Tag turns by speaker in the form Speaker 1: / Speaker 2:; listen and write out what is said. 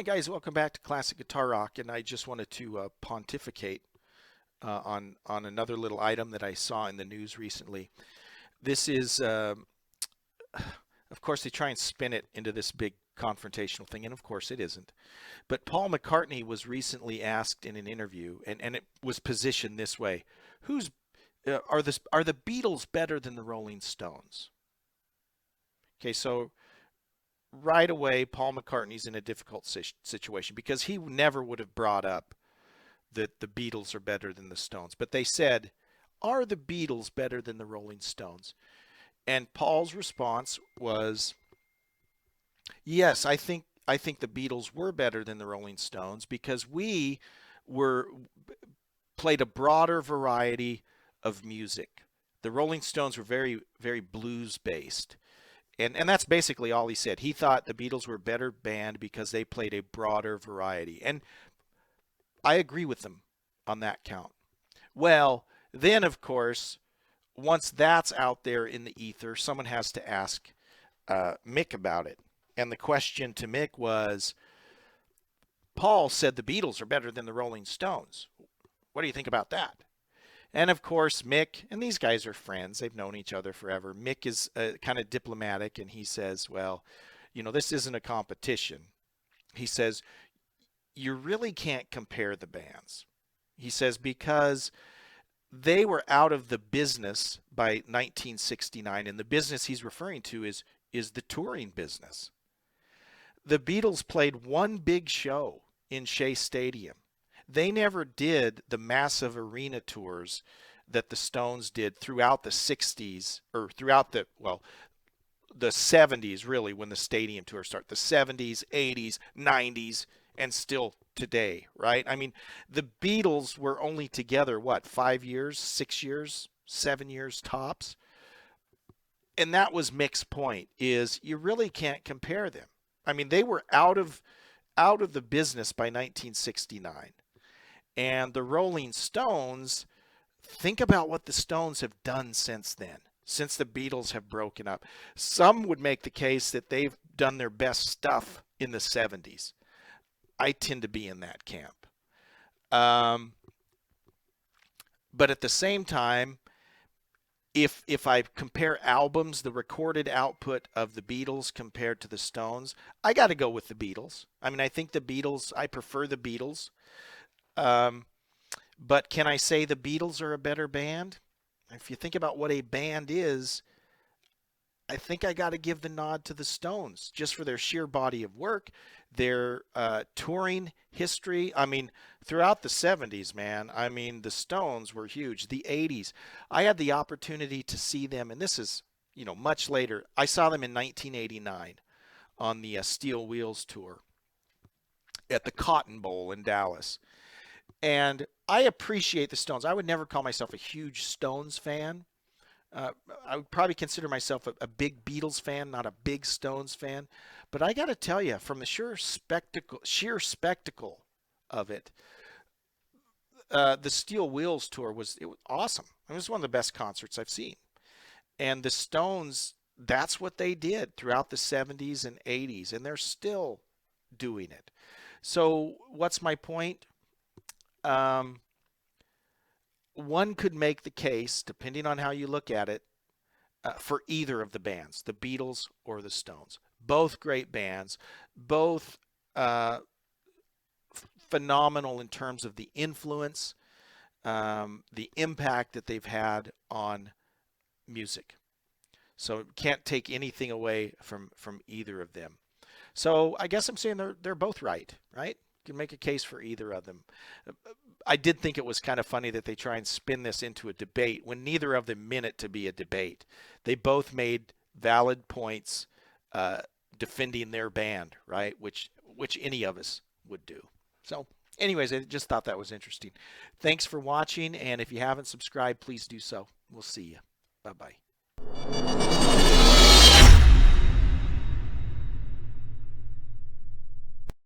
Speaker 1: Hi guys, welcome back to Classic Guitar Rock, and I just wanted to pontificate on another little item that I saw in the news recently. This is, of course, they try and spin it into this big confrontational thing, and of course it isn't. But Paul McCartney was recently asked in an interview, and it was positioned this way: Who's are the Beatles better than the Rolling Stones? Okay, so right away, Paul McCartney's in a difficult situation because he never would have brought up that the Beatles are better than the Stones. But they said, are the Beatles better than the Rolling Stones? And Paul's response was, yes, I think the Beatles were better than the Rolling Stones because we were played a broader variety of music. The Rolling Stones were very, very blues based. And that's basically all he said. He thought the Beatles were a better band because they played a broader variety. And I agree with them on that count. Well, then, of course, once that's out there in the ether, someone has to ask Mick about it. And the question to Mick was, Paul said the Beatles are better than the Rolling Stones. What do you think about that? And of course, Mick, and these guys are friends, they've known each other forever. Mick is kind of diplomatic, and he says, well, this isn't a competition. He says, you really can't compare the bands. He says, because they were out of the business by 1969, and the business he's referring to is the touring business. The Beatles played one big show in Shea Stadium. They never did the massive arena tours that the Stones did throughout the 60s, or throughout the 70s, really, when the stadium tour started. The 70s, 80s, 90s, and still today, right? I mean, the Beatles were only together, 5 years, 6 years, 7 years tops? And that was Mick's point, is you really can't compare them. I mean, they were out of the business by 1969. And the Rolling Stones, think about what the Stones have done since then, since the Beatles have broken up. Some would make the case that they've done their best stuff in the 70s. I tend to be in that camp. But at the same time, if I compare albums, the recorded output of the Beatles compared to the Stones, I got to go with the Beatles. I mean, I think the Beatles, I prefer the Beatles. But can I say the Beatles are a better band? If you think about what a band is, I think I got to give the nod to the Stones just for their sheer body of work, their touring history. I mean, throughout the 70s, man, I mean, the Stones were huge. The 80s, I had the opportunity to see them, and this is, much later. I saw them in 1989 on the Steel Wheels tour at the Cotton Bowl in Dallas. And I appreciate the Stones. I would never call myself a huge Stones fan. I would probably consider myself a big Beatles fan, not a big Stones fan. But I got to tell you, from the sheer spectacle of it, the Steel Wheels tour was awesome. It was one of the best concerts I've seen. And the Stones, that's what they did throughout the 70s and 80s, and they're still doing it. So what's my point? One could make the case, depending on how you look at it, for either of the bands, the Beatles or the Stones. Both great bands, both phenomenal in terms of the influence, the impact that they've had on music. So can't take anything away from either of them. So I guess I'm saying they're both right? You can make a case for either of them. I did think it was kind of funny that they try and spin this into a debate when neither of them meant it to be a debate. They both made valid points defending their band, right? Which any of us would do. So anyways, I just thought that was interesting. Thanks for watching, and if you haven't subscribed, please do so. We'll see you. Bye-bye.